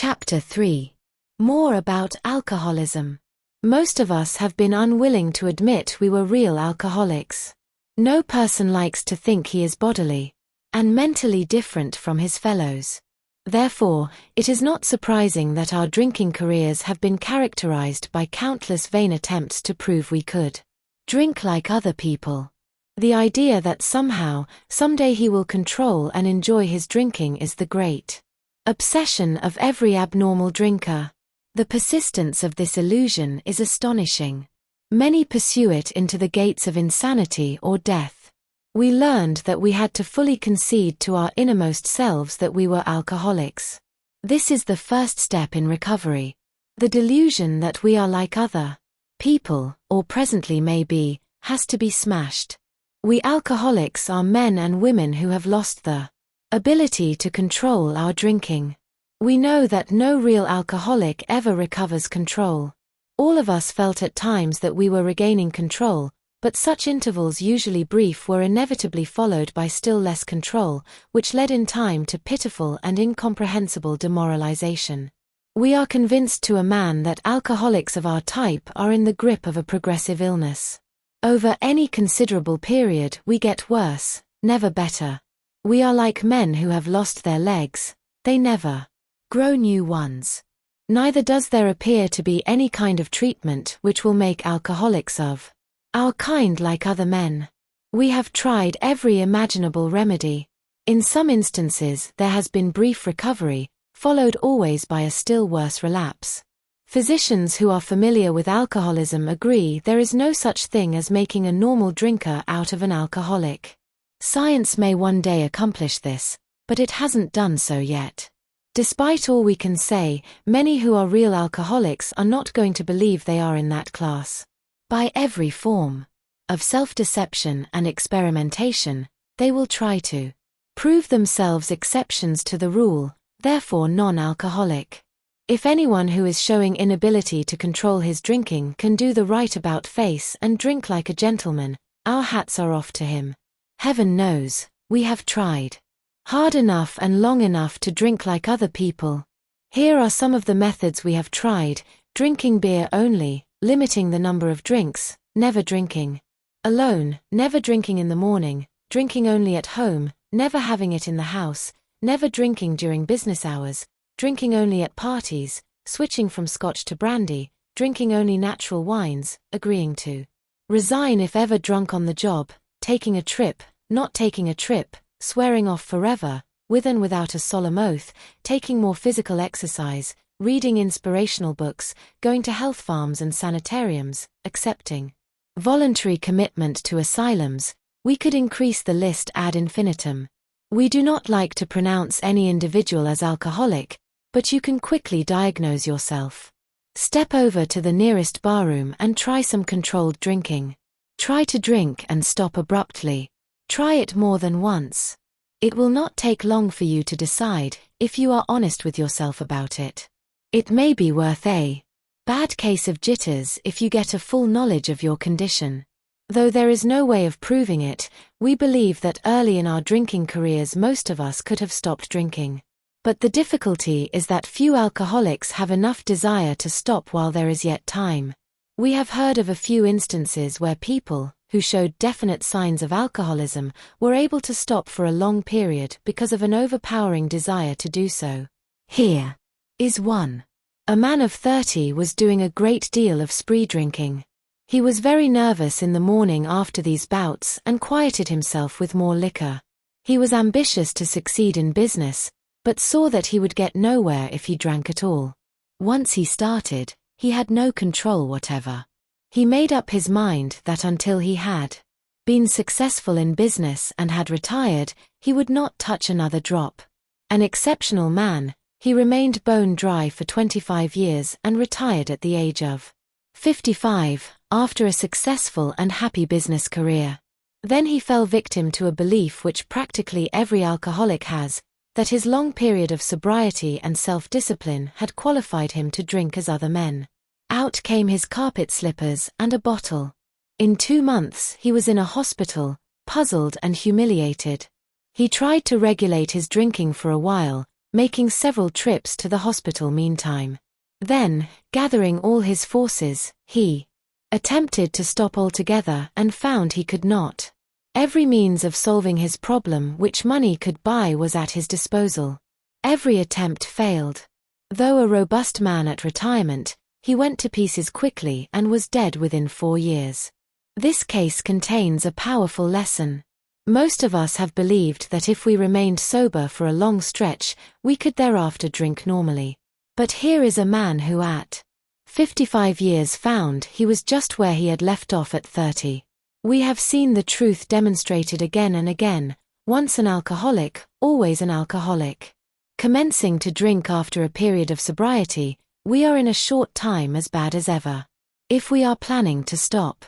Chapter 3. More about alcoholism. Most of us have been unwilling to admit we were real alcoholics. No person likes to think he is bodily and mentally different from his fellows. Therefore, it is not surprising that our drinking careers have been characterized by countless vain attempts to prove we could drink like other people. The idea that somehow, someday he will control and enjoy his drinking is the great obsession of every abnormal drinker. The persistence of this illusion is astonishing. Many pursue it into the gates of insanity or death. We learned that we had to fully concede to our innermost selves that we were alcoholics. This is the first step in recovery. The delusion that we are like other people, or presently may be, has to be smashed. We alcoholics are men and women who have lost the ability to control our drinking. We know that no real alcoholic ever recovers control. All of us felt at times that we were regaining control, but such intervals, usually brief, were inevitably followed by still less control, which led in time to pitiful and incomprehensible demoralization. We are convinced to a man that alcoholics of our type are in the grip of a progressive illness. Over any considerable period we get worse, never better. We are like men who have lost their legs. They never grow new ones. Neither does there appear to be any kind of treatment which will make alcoholics of our kind like other men. We have tried every imaginable remedy. In some instances there has been brief recovery, followed always by a still worse relapse. Physicians who are familiar with alcoholism agree there is no such thing as making a normal drinker out of an alcoholic. Science may one day accomplish this, but it hasn't done so yet. Despite all we can say, many who are real alcoholics are not going to believe they are in that class. By every form of self-deception and experimentation, they will try to prove themselves exceptions to the rule, therefore non-alcoholic. If anyone who is showing inability to control his drinking can do the right about face and drink like a gentleman, our hats are off to him. Heaven knows, we have tried hard enough and long enough to drink like other people. Here are some of the methods we have tried: drinking beer only, limiting the number of drinks, never drinking alone, never drinking in the morning, drinking only at home, never having it in the house, never drinking during business hours, drinking only at parties, switching from scotch to brandy, drinking only natural wines, agreeing to resign if ever drunk on the job, taking a trip, not taking a trip, swearing off forever, with and without a solemn oath, taking more physical exercise, reading inspirational books, going to health farms and sanitariums, accepting voluntary commitment to asylums. We could increase the list ad infinitum. We do not like to pronounce any individual as alcoholic, but you can quickly diagnose yourself. Step over to the nearest barroom and try some controlled drinking. Try to drink and stop abruptly. Try it more than once. It will not take long for you to decide, if you are honest with yourself about it. It may be worth a bad case of jitters if you get a full knowledge of your condition. Though there is no way of proving it, we believe that early in our drinking careers most of us could have stopped drinking. But the difficulty is that few alcoholics have enough desire to stop while there is yet time. We have heard of a few instances where people who showed definite signs of alcoholism were able to stop for a long period because of an overpowering desire to do so. Here is one. A man of 30 was doing a great deal of spree drinking. He was very nervous in the morning after these bouts and quieted himself with more liquor. He was ambitious to succeed in business, but saw that he would get nowhere if he drank at all. Once he started, he had no control whatever. He made up his mind that until he had been successful in business and had retired, he would not touch another drop. An exceptional man, he remained bone dry for 25 years and retired at the age of 55, after a successful and happy business career. Then he fell victim to a belief which practically every alcoholic has, that his long period of sobriety and self-discipline had qualified him to drink as other men. Out came his carpet slippers and a bottle. In 2 months he was in a hospital, puzzled and humiliated. He tried to regulate his drinking for a while, making several trips to the hospital meantime. Then, gathering all his forces, he attempted to stop altogether and found he could not. Every means of solving his problem which money could buy was at his disposal. Every attempt failed. Though a robust man at retirement, he went to pieces quickly and was dead within 4 years. This case contains a powerful lesson. Most of us have believed that if we remained sober for a long stretch, we could thereafter drink normally. But here is a man who at 55 years found he was just where he had left off at 30. We have seen the truth demonstrated again and again: once an alcoholic, always an alcoholic. Commencing to drink after a period of sobriety, we are in a short time as bad as ever. If we are planning to stop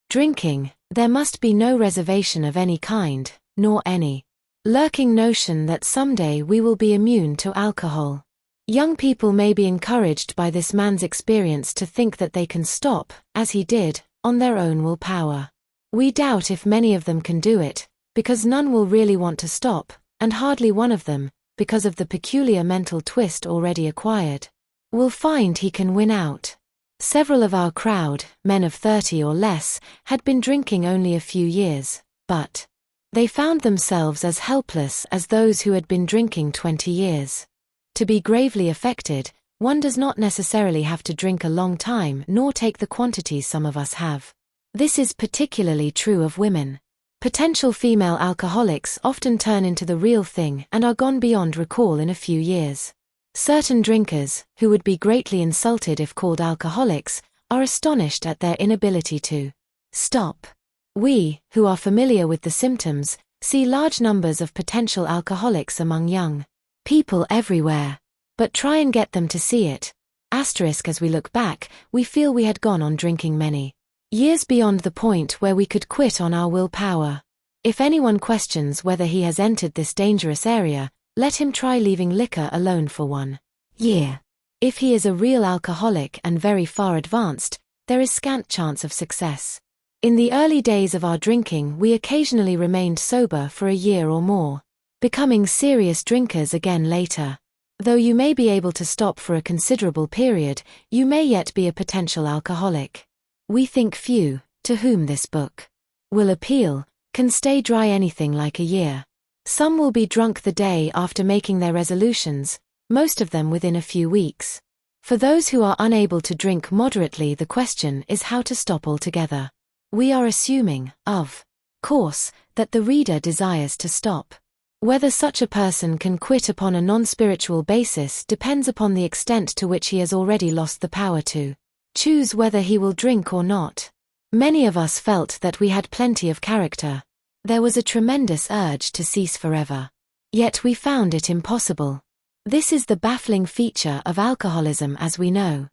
drinking, there must be no reservation of any kind, nor any lurking notion that someday we will be immune to alcohol. Young people may be encouraged by this man's experience to think that they can stop, as he did, on their own willpower. We doubt if many of them can do it, because none will really want to stop, and hardly one of them, because of the peculiar mental twist already acquired, will find he can win out. Several of our crowd, men of 30 or less, had been drinking only a few years, but they found themselves as helpless as those who had been drinking 20 years. To be gravely affected, one does not necessarily have to drink a long time nor take the quantities some of us have. This is particularly true of women. Potential female alcoholics often turn into the real thing and are gone beyond recall in a few years. Certain drinkers, who would be greatly insulted if called alcoholics, are astonished at their inability to stop. We, who are familiar with the symptoms, see large numbers of potential alcoholics among young people everywhere. But try and get them to see it. As we look back, we feel we had gone on drinking many years beyond the point where we could quit on our willpower. If anyone questions whether he has entered this dangerous area, let him try leaving liquor alone for 1 year. If he is a real alcoholic and very far advanced, there is scant chance of success. In the early days of our drinking, we occasionally remained sober for a year or more, becoming serious drinkers again later. Though you may be able to stop for a considerable period, you may yet be a potential alcoholic. We think few, to whom this book will appeal, can stay dry anything like a year. Some will be drunk the day after making their resolutions, most of them within a few weeks. For those who are unable to drink moderately, the question is how to stop altogether. We are assuming, of course, that the reader desires to stop. Whether such a person can quit upon a non-spiritual basis depends upon the extent to which he has already lost the power to choose whether he will drink or not. Many of us felt that we had plenty of character. There was a tremendous urge to cease forever. Yet we found it impossible. This is the baffling feature of alcoholism, as we know.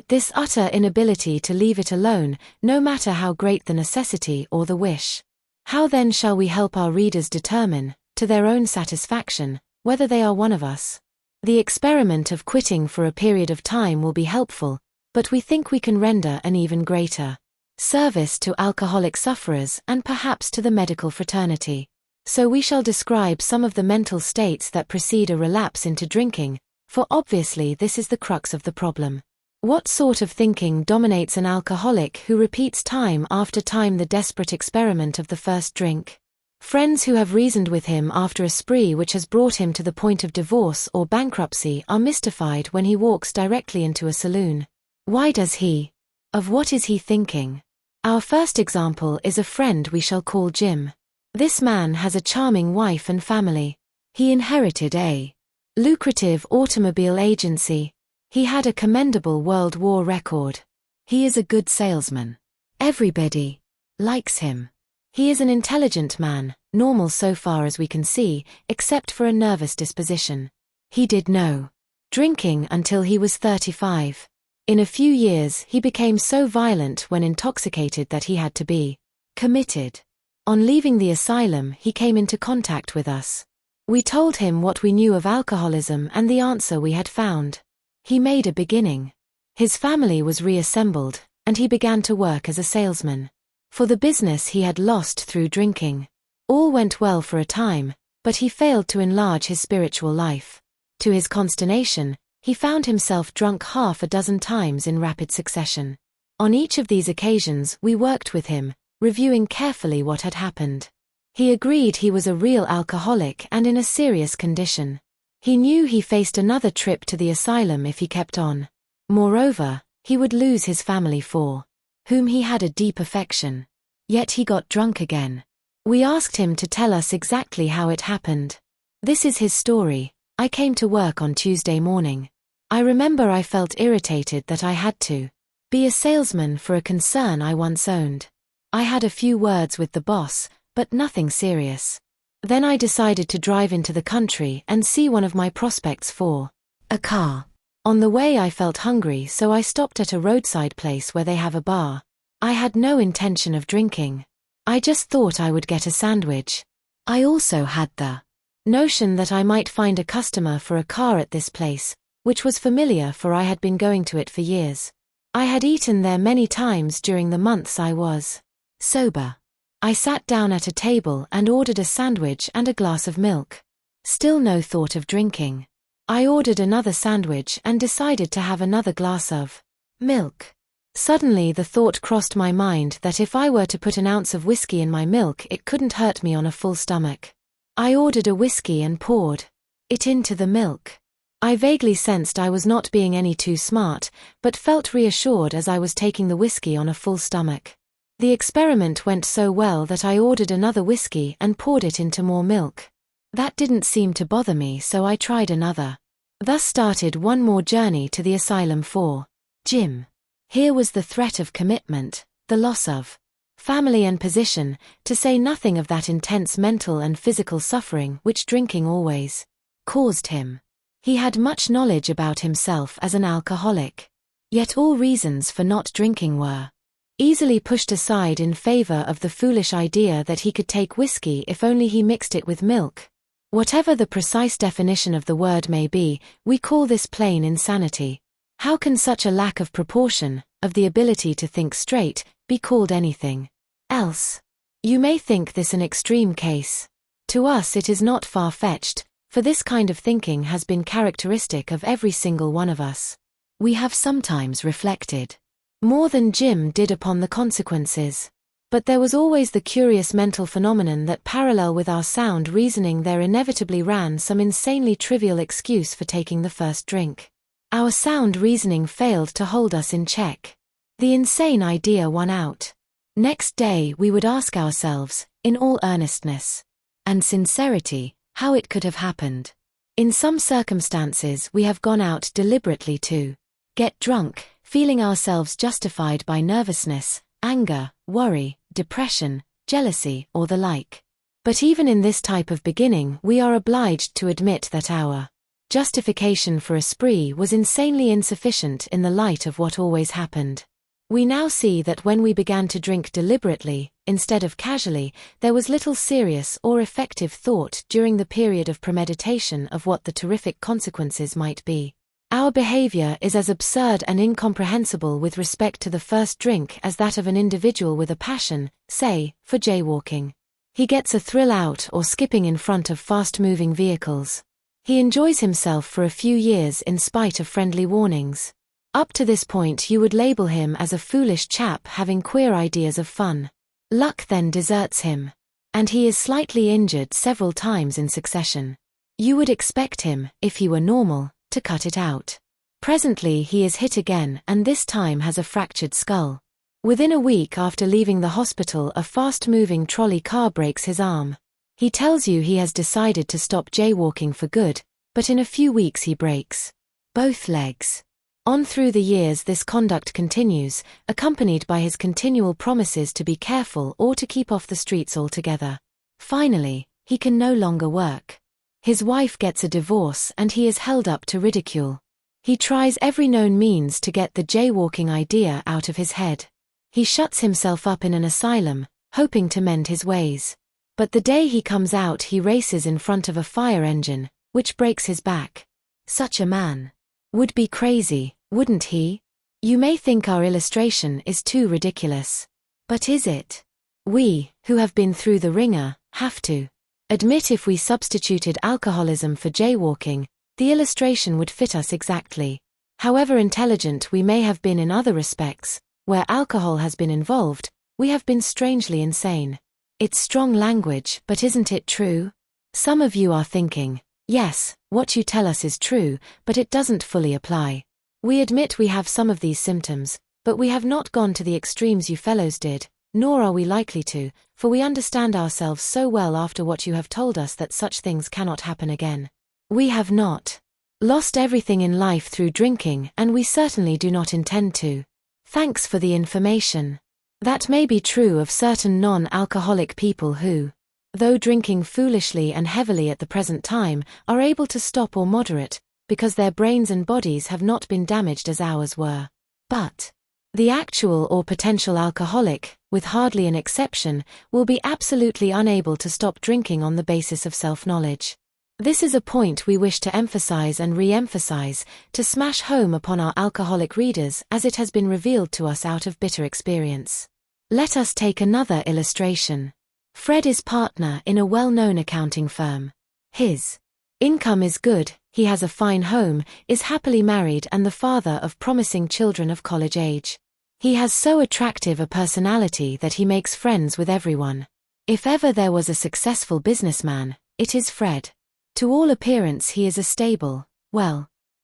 This utter inability to leave it alone, no matter how great the necessity or the wish. How then shall we help our readers determine, to their own satisfaction, whether they are one of us? The experiment of quitting for a period of time will be helpful, but we think we can render an even greater service to alcoholic sufferers and perhaps to the medical fraternity. So we shall describe some of the mental states that precede a relapse into drinking, for obviously this is the crux of the problem. What sort of thinking dominates an alcoholic who repeats time after time the desperate experiment of the first drink? Friends who have reasoned with him after a spree which has brought him to the point of divorce or bankruptcy are mystified when he walks directly into a saloon. Why does he? Of what is he thinking? Our first example is a friend we shall call Jim. This man has a charming wife and family. He inherited a lucrative automobile agency. He had a commendable World War record. He is a good salesman. Everybody likes him. He is an intelligent man, normal so far as we can see, except for a nervous disposition. He did no drinking until he was 35. In a few years he became so violent when intoxicated that he had to be committed. On leaving the asylum he came into contact with us. We told him what we knew of alcoholism and the answer we had found. He made a beginning. His family was reassembled, and he began to work as a salesman for the business he had lost through drinking. All went well for a time, but he failed to enlarge his spiritual life. To his consternation, he found himself drunk half a dozen times in rapid succession. On each of these occasions we worked with him, reviewing carefully what had happened. He agreed he was a real alcoholic and in a serious condition. He knew he faced another trip to the asylum if he kept on. Moreover, he would lose his family for whom he had a deep affection. Yet he got drunk again. We asked him to tell us exactly how it happened. This is his story. I came to work on Tuesday morning. I remember I felt irritated that I had to be a salesman for a concern I once owned. I had a few words with the boss, but nothing serious. Then I decided to drive into the country and see one of my prospects for a car. On the way I felt hungry, so I stopped at a roadside place where they have a bar. I had no intention of drinking. I just thought I would get a sandwich. I also had the notion that I might find a customer for a car at this place, which was familiar for I had been going to it for years. I had eaten there many times during the months I was sober. I sat down at a table and ordered a sandwich and a glass of milk. Still no thought of drinking. I ordered another sandwich and decided to have another glass of milk. Suddenly the thought crossed my mind that if I were to put an ounce of whiskey in my milk it couldn't hurt me on a full stomach. I ordered a whiskey and poured it into the milk. I vaguely sensed I was not being any too smart, but felt reassured as I was taking the whiskey on a full stomach. The experiment went so well that I ordered another whiskey and poured it into more milk. That didn't seem to bother me, so I tried another. Thus started one more journey to the asylum for Jim. Here was the threat of commitment, the loss of family and position, to say nothing of that intense mental and physical suffering which drinking always caused him. He had much knowledge about himself as an alcoholic. Yet all reasons for not drinking were easily pushed aside in favor of the foolish idea that he could take whiskey if only he mixed it with milk. Whatever the precise definition of the word may be, we call this plain insanity. How can such a lack of proportion, of the ability to think straight, be called anything else? You may think this an extreme case. To us it is not far-fetched, for this kind of thinking has been characteristic of every single one of us. We have sometimes reflected more than Jim did upon the consequences. But there was always the curious mental phenomenon that parallel with our sound reasoning there inevitably ran some insanely trivial excuse for taking the first drink. Our sound reasoning failed to hold us in check. The insane idea won out. Next day we would ask ourselves, in all earnestness and sincerity, how it could have happened. In some circumstances we have gone out deliberately to get drunk, feeling ourselves justified by nervousness, anger, worry, depression, jealousy, or the like. But even in this type of beginning we are obliged to admit that our justification for a spree was insanely insufficient in the light of what always happened. We now see that when we began to drink deliberately, instead of casually, there was little serious or effective thought during the period of premeditation of what the terrific consequences might be. Our behavior is as absurd and incomprehensible with respect to the first drink as that of an individual with a passion, say, for jaywalking. He gets a thrill out or skipping in front of fast-moving vehicles. He enjoys himself for a few years in spite of friendly warnings. Up to this point you would label him as a foolish chap having queer ideas of fun. Luck then deserts him, and he is slightly injured several times in succession. You would expect him, if he were normal, to cut it out. Presently he is hit again and this time has a fractured skull. Within a week after leaving the hospital a fast-moving trolley car breaks his arm. He tells you he has decided to stop jaywalking for good, but in a few weeks he breaks both legs. On through the years this conduct continues, accompanied by his continual promises to be careful or to keep off the streets altogether. Finally, he can no longer work. His wife gets a divorce and he is held up to ridicule. He tries every known means to get the jaywalking idea out of his head. He shuts himself up in an asylum, hoping to mend his ways. But the day he comes out he races in front of a fire engine, which breaks his back. Such a man would be crazy, wouldn't he? You may think our illustration is too ridiculous. But is it? We, who have been through the ringer, have to admit if we substituted alcoholism for jaywalking, The illustration would fit us exactly. However intelligent we may have been in other respects, where alcohol has been involved, we have been strangely insane. It's strong language, but isn't it true? Some of you are thinking, yes, what you tell us is true, but it doesn't fully apply. We admit we have some of these symptoms, but we have not gone to the extremes you fellows did, nor are we likely to, for we understand ourselves so well after what you have told us that such things cannot happen again. We have not lost everything in life through drinking, and we certainly do not intend to. Thanks for the information. That may be true of certain non-alcoholic people who, though drinking foolishly and heavily at the present time, are able to stop or moderate, because their brains and bodies have not been damaged as ours were. But the actual or potential alcoholic, with hardly an exception, will be absolutely unable to stop drinking on the basis of self-knowledge. This is a point we wish to emphasize and re-emphasize, to smash home upon our alcoholic readers as it has been revealed to us out of bitter experience. Let us take another illustration. Fred is partner in a well-known accounting firm. His income is good, he has a fine home, is happily married and the father of promising children of college age. He has so attractive a personality that he makes friends with everyone. If ever there was a successful businessman, it is Fred. To all appearance he is a stable,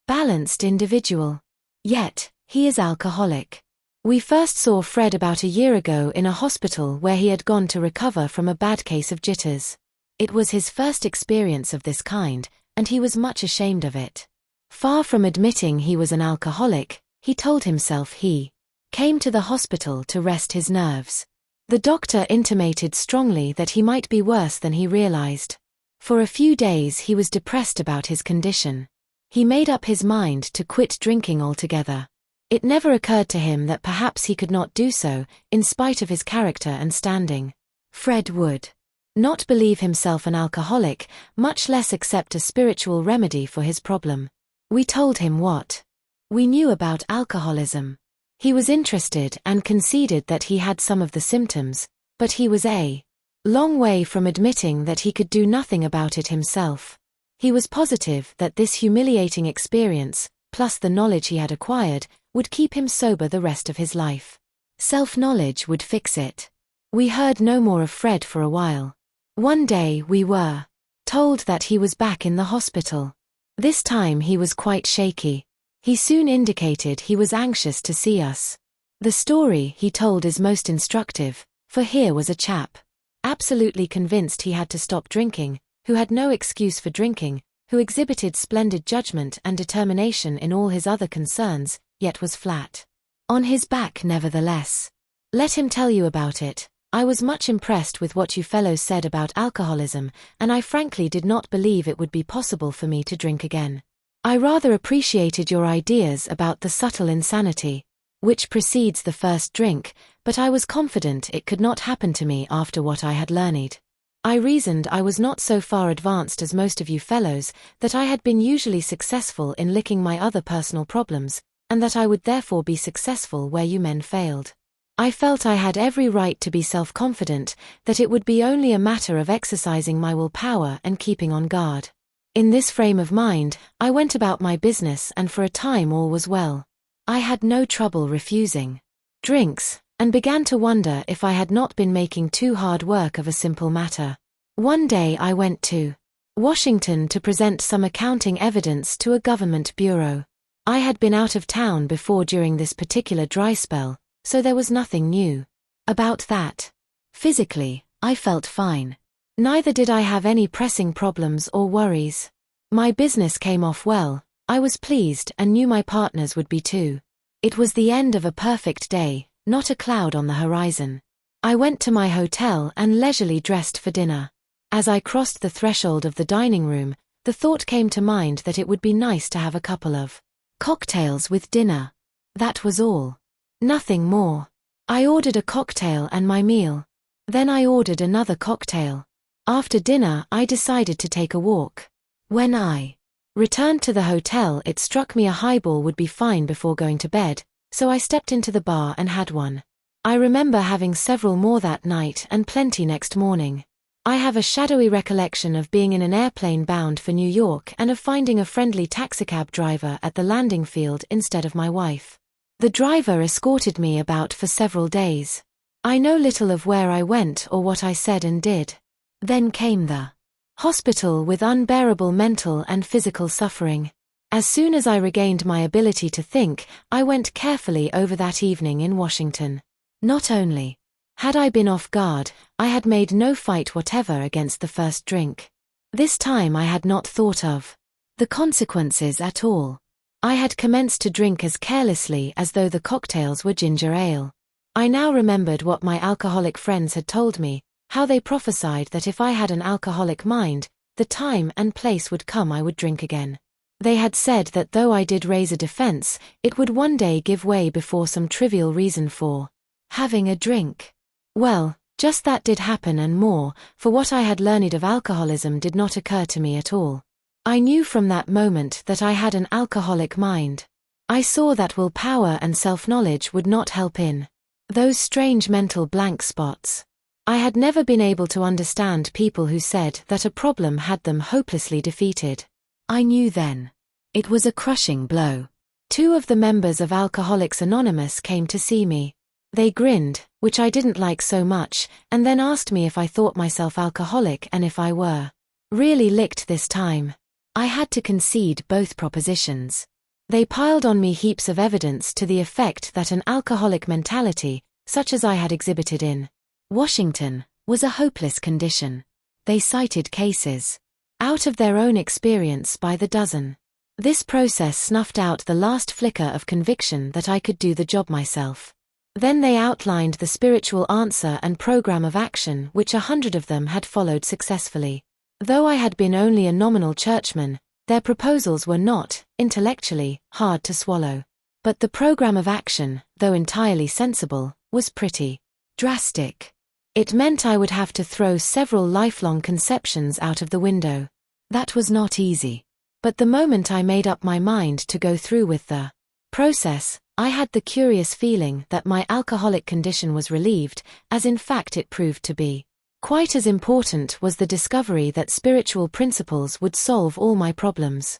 balanced individual. Yet, he is alcoholic. We first saw Fred about a year ago in a hospital where he had gone to recover from a bad case of jitters. It was his first experience of this kind, and he was much ashamed of it. Far from admitting he was an alcoholic, he told himself he came to the hospital to rest his nerves. The doctor intimated strongly that he might be worse than he realized. For a few days he was depressed about his condition. He made up his mind to quit drinking altogether. It never occurred to him that perhaps he could not do so, in spite of his character and standing. Fred would not believe himself an alcoholic, much less accept a spiritual remedy for his problem. We told him what we knew about alcoholism. He was interested and conceded that he had some of the symptoms, but he was a long way from admitting that he could do nothing about it himself. He was positive that this humiliating experience, plus the knowledge he had acquired, would keep him sober the rest of his life. Self-knowledge would fix it. We heard no more of Fred for a while. One day we were told that he was back in the hospital. This time he was quite shaky. He soon indicated he was anxious to see us. The story he told is most instructive, for here was a chap absolutely convinced he had to stop drinking, who had no excuse for drinking, who exhibited splendid judgment and determination in all his other concerns, yet was flat on his back nevertheless. Let him tell you about it. I was much impressed with what you fellows said about alcoholism, and I frankly did not believe it would be possible for me to drink again. I rather appreciated your ideas about the subtle insanity which precedes the first drink, but I was confident it could not happen to me after what I had learned. I reasoned I was not so far advanced as most of you fellows, that I had been usually successful in licking my other personal problems, and that I would therefore be successful where you men failed. I felt I had every right to be self-confident, that it would be only a matter of exercising my willpower and keeping on guard. In this frame of mind, I went about my business and for a time all was well. I had no trouble refusing drinks, and began to wonder if I had not been making too hard work of a simple matter. One day I went to Washington to present some accounting evidence to a government bureau. I had been out of town before during this particular dry spell, so there was nothing new about that. Physically, I felt fine. Neither did I have any pressing problems or worries. My business came off well. I was pleased and knew my partners would be too. It was the end of a perfect day, not a cloud on the horizon. I went to my hotel and leisurely dressed for dinner. As I crossed the threshold of the dining room, the thought came to mind that it would be nice to have a couple of cocktails with dinner. That was all. Nothing more. I ordered a cocktail and my meal. Then I ordered another cocktail. After dinner I decided to take a walk. When I returned to the hotel, it struck me a highball would be fine before going to bed, so I stepped into the bar and had one. I remember having several more that night and plenty next morning. I have a shadowy recollection of being in an airplane bound for New York and of finding a friendly taxicab driver at the landing field instead of my wife. The driver escorted me about for several days. I know little of where I went or what I said and did. Then came the hospital with unbearable mental and physical suffering. As soon as I regained my ability to think, I went carefully over that evening in Washington. Not only had I been off guard, I had made no fight whatever against the first drink. This time I had not thought of the consequences at all. I had commenced to drink as carelessly as though the cocktails were ginger ale. I now remembered what my alcoholic friends had told me, how they prophesied that if I had an alcoholic mind, the time and place would come I would drink again. They had said that though I did raise a defense, it would one day give way before some trivial reason for having a drink. Well, just that did happen and more, for what I had learned of alcoholism did not occur to me at all. I knew from that moment that I had an alcoholic mind. I saw that willpower and self-knowledge would not help in those strange mental blank spots. I had never been able to understand people who said that a problem had them hopelessly defeated. I knew then. It was a crushing blow. 2 of the members of Alcoholics Anonymous came to see me. They grinned, which I didn't like so much, and then asked me if I thought myself alcoholic and if I were really licked this time. I had to concede both propositions. They piled on me heaps of evidence to the effect that an alcoholic mentality, such as I had exhibited in Washington, was a hopeless condition. They cited cases out of their own experience by the dozen. This process snuffed out the last flicker of conviction that I could do the job myself. Then they outlined the spiritual answer and program of action which 100 of them had followed successfully. Though I had been only a nominal churchman, their proposals were not, intellectually, hard to swallow. But the program of action, though entirely sensible, was pretty drastic. It meant I would have to throw several lifelong conceptions out of the window. That was not easy. But the moment I made up my mind to go through with the process, I had the curious feeling that my alcoholic condition was relieved, as in fact it proved to be. Quite as important was the discovery that spiritual principles would solve all my problems.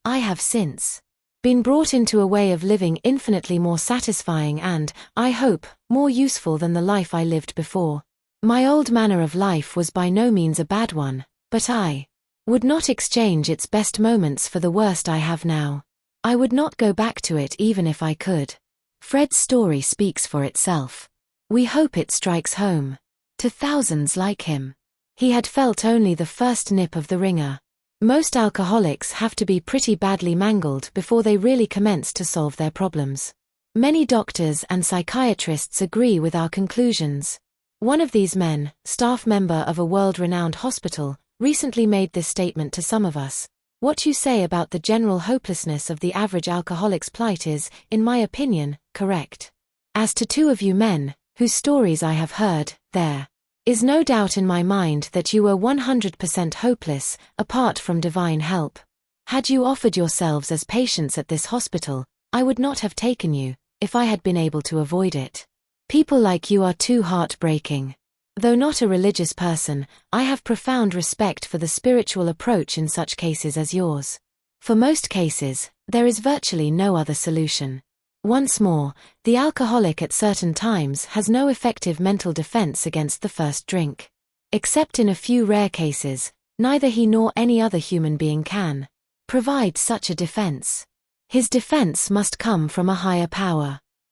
I have since been brought into a way of living infinitely more satisfying and, I hope, more useful than the life I lived before. My old manner of life was by no means a bad one, but I would not exchange its best moments for the worst I have now. I would not go back to it even if I could. Fred's story speaks for itself. We hope it strikes home to thousands like him. He had felt only the first nip of the ringer. Most alcoholics have to be pretty badly mangled before they really commence to solve their problems. Many doctors and psychiatrists agree with our conclusions. One of these men, staff member of a world-renowned hospital, recently made this statement to some of us. What you say about the general hopelessness of the average alcoholic's plight is, in my opinion, correct. As to 2 of you men, whose stories I have heard, there is no doubt in my mind that you were 100% hopeless, apart from divine help. Had you offered yourselves as patients at this hospital, I would not have taken you, if I had been able to avoid it. People like you are too heartbreaking. Though not a religious person, I have profound respect for the spiritual approach in such cases as yours. For most cases, there is virtually no other solution. Once more, the alcoholic at certain times has no effective mental defense against the first drink. Except in a few rare cases, neither he nor any other human being can provide such a defense. His defense must come from a higher power.